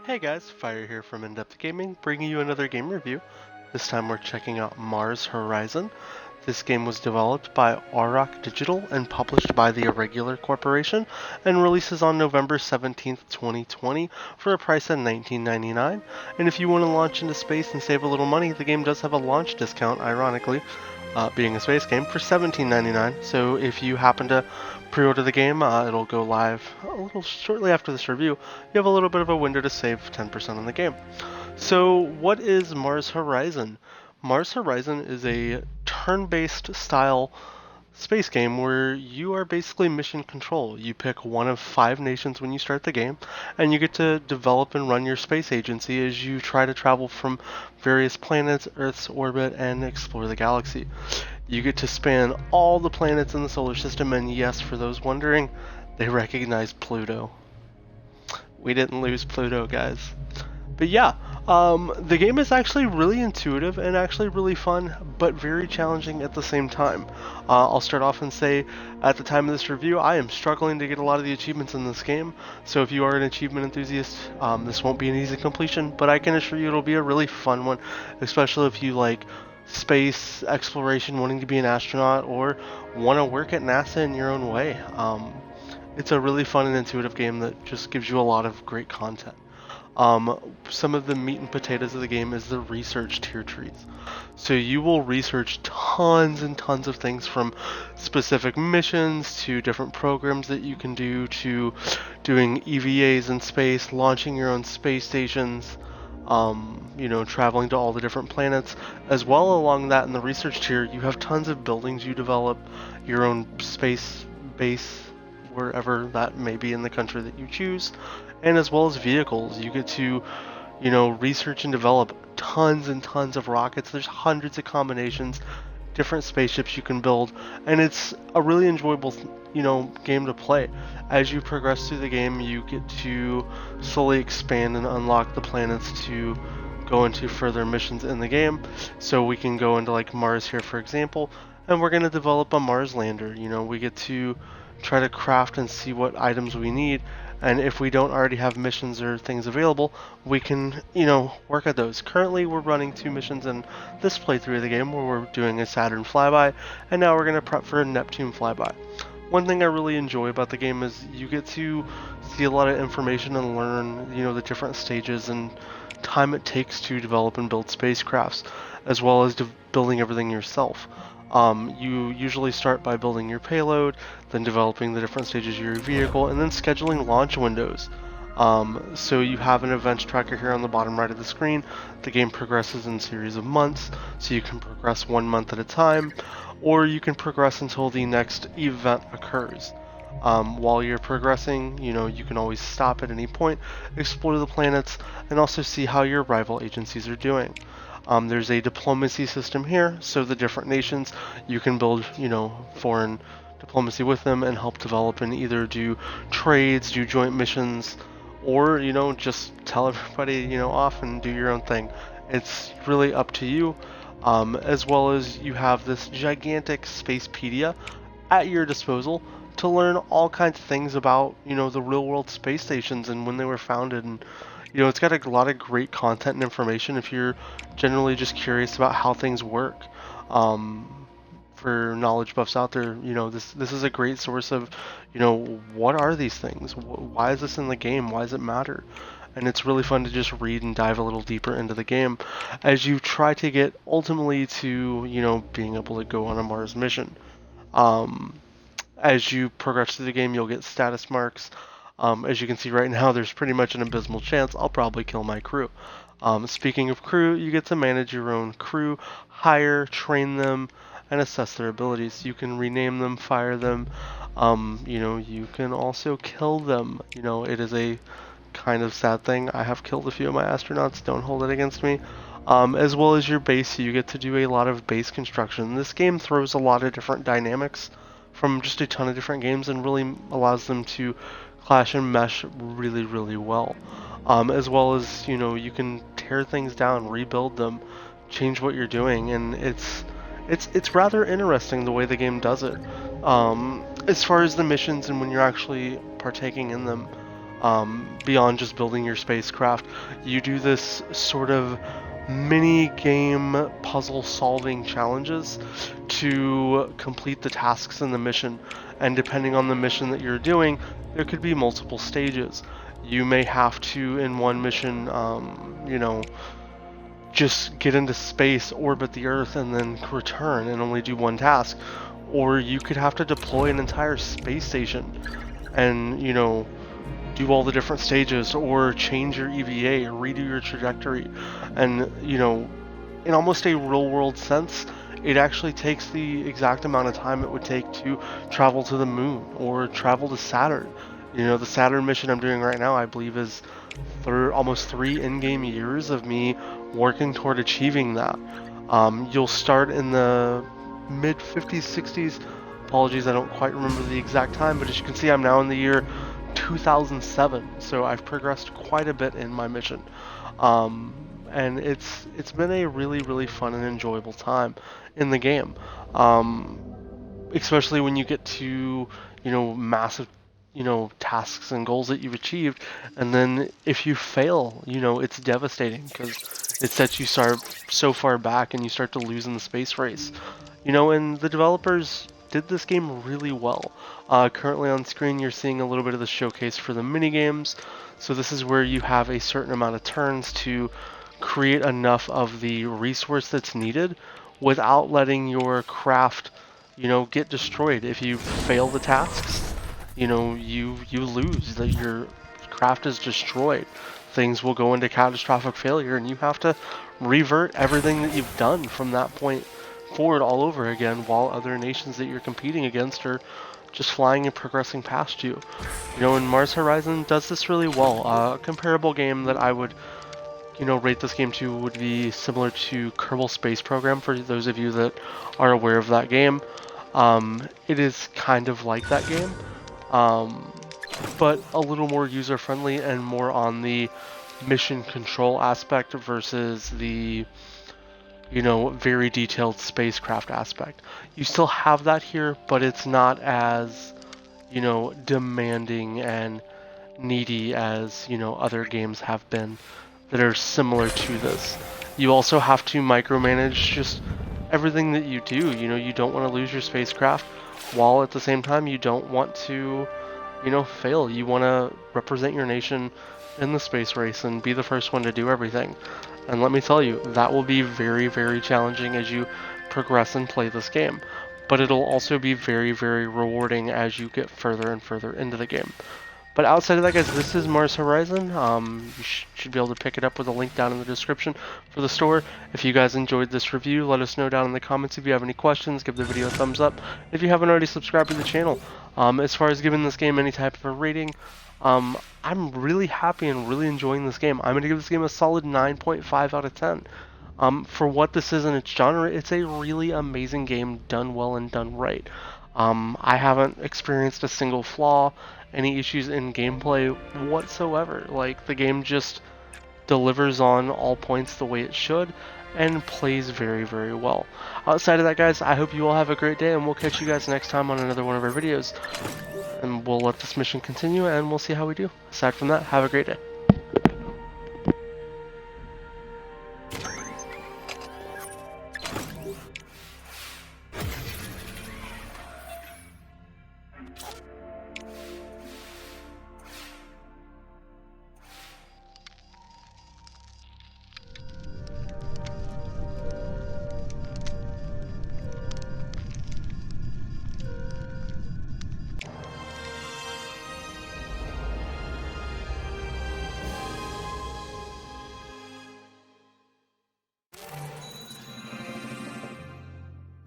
Hey guys, Fire here from InDepth Gaming, bringing you another game review. This time we're checking out Mars Horizon. This game was developed by Auroch Digital and published by the Irregular Corporation and releases on November 17th, 2020 for a price of $19.99. And if you want to launch into space and save a little money, the game does have a launch discount, ironically, being a space game, for $17.99. So if you happen to pre-order the game, it'll go live a little shortly after this review. You have a little bit of a window to save 10% on the game. So what is Mars Horizon? Mars Horizon is a turn-based style space game where you are basically mission control. You pick one of 5 nations when you start the game, and you get to develop and run your space agency as you try to travel from various planets, Earth's orbit, and explore the galaxy. You get to span all the planets in the solar system, and yes, for those wondering, they recognize Pluto. We didn't lose Pluto, guys. But yeah, the game is actually really intuitive and actually really fun, but very challenging at the same time. I'll start off and say, at the time of this review, I am struggling to get a lot of the achievements in this game. So if you are an achievement enthusiast, this won't be an easy completion, but I can assure you it'll be a really fun one, especially if you like space exploration, wanting to be an astronaut, or want to work at NASA in your own way. It's a really fun and intuitive game that just gives you a lot of great content. Some of the meat and potatoes of the game is the research tier trees. So you will research tons and tons of things, from specific missions to different programs that you can do, to doing EVAs in space, launching your own space stations, traveling to all the different planets. As well, along that in the research tier, you have tons of buildings you develop, your own space base, wherever that may be in the country that you choose, and as well as vehicles. You get to, research and develop tons and tons of rockets. There's hundreds of combinations, different spaceships you can build, and it's a really enjoyable, game to play. As you progress through the game, you get to slowly expand and unlock the planets to go into further missions in the game. So we can go into like Mars here, for example, and we're going to develop a Mars lander. We get to try to craft and see what items we need, and if we don't already have missions or things available, we can, work at those. Currently, we're running 2 missions in this playthrough of the game, where we're doing a Saturn flyby, and now we're going to prep for a Neptune flyby. One thing I really enjoy about the game is you get to see a lot of information and learn, the different stages and time it takes to develop and build spacecrafts, as well as building everything yourself. You usually start by building your payload, then developing the different stages of your vehicle, and then scheduling launch windows. So you have an events tracker here on the bottom right of the screen. The game progresses in a series of months, so you can progress 1 month at a time, or you can progress until the next event occurs. While you're progressing, you can always stop at any point, explore the planets, and also see how your rival agencies are doing. There's a diplomacy system here, so the different nations, you can build, foreign diplomacy with them and help develop and either do trades, do joint missions, or, just tell everybody, off and do your own thing. It's really up to you. As well as you have this gigantic Spacepedia at your disposal to learn all kinds of things about, the real world space stations and when they were founded. And it's got a lot of great content and information if you're generally just curious about how things work. For knowledge buffs out there, this is a great source of, what are these things? Why is this in the game? Why does it matter? And it's really fun to just read and dive a little deeper into the game as you try to get ultimately to, being able to go on a Mars mission. As you progress through the game, you'll get status marks. As you can see right now, there's pretty much an abysmal chance I'll probably kill my crew. Speaking of crew, you get to manage your own crew, hire, train them, and assess their abilities. You can rename them, fire them, you can also kill them. It is a kind of sad thing. I have killed a few of my astronauts, don't hold it against me. As well as your base, you get to do a lot of base construction. This game throws a lot of different dynamics from just a ton of different games and really allows them to clash and mesh really, really well. As well as, you can tear things down, rebuild them, change what you're doing, and it's rather interesting the way the game does it. As far as the missions and when you're actually partaking in them, beyond just building your spacecraft. You do this sort of mini game puzzle solving challenges to complete the tasks in the mission, and depending on the mission that you're doing, there could be multiple stages. You may have to, in one mission, just get into space, orbit the Earth, and then return and only do one task. Or you could have to deploy an entire space station and, do all the different stages, or change your EVA, or redo your trajectory. And, in almost a real world sense, it actually takes the exact amount of time it would take to travel to the moon or travel to Saturn. The Saturn mission I'm doing right now, I believe, is almost 3 in-game years of me working toward achieving that. You'll start in the mid 50s, 60s. Apologies, I don't quite remember the exact time, but as you can see, I'm now in the year 2007, so I've progressed quite a bit in my mission. And it's been a really fun and enjoyable time in the game, especially when you get to massive tasks and goals that you've achieved, and then if you fail, it's devastating because it sets you so far back and you start to lose in the space race. And the developers did this game really well. Currently on screen you're seeing a little bit of the showcase for the mini games. So this is where you have a certain amount of turns to create enough of the resource that's needed without letting your craft get destroyed. If you fail the tasks, you lose, that your craft is destroyed. Things will go into catastrophic failure and you have to revert everything that you've done from that point forward all over again, while other nations that you're competing against are just flying and progressing past you. And Mars Horizon does this really well. A comparable game that I would rate this game to would be similar to Kerbal Space Program, for those of you that are aware of that game. It is kind of like that game, but a little more user-friendly and more on the mission control aspect versus the very detailed spacecraft aspect. You still have that here, but it's not as demanding and needy as other games have been that are similar to this. You also have to micromanage just everything that you do. You don't want to lose your spacecraft, while at the same time you don't want to fail. You want to represent your nation in the space race and be the first one to do everything. And let me tell you, that will be very challenging as you progress and play this game. But it'll also be very rewarding as you get further and further into the game. But outside of that, guys, this is Mars Horizon. You should be able to pick it up with a link down in the description for the store. If you guys enjoyed this review, let us know down in the comments. If you have any questions, give the video a thumbs up. If you haven't already subscribed to the channel, as far as giving this game any type of a rating, I'm really happy and really enjoying this game. I'm going to give this game a solid 9.5 out of 10. For what this is in its genre, it's a really amazing game, done well and done right. I haven't experienced a single flaw, any issues in gameplay whatsoever. Like, the game just delivers on all points the way it should and plays very well. Outside of that, guys, I hope you all have a great day, and we'll catch you guys next time on another one of our videos. And we'll let this mission continue, and we'll see how we do. Aside from that, have a great day.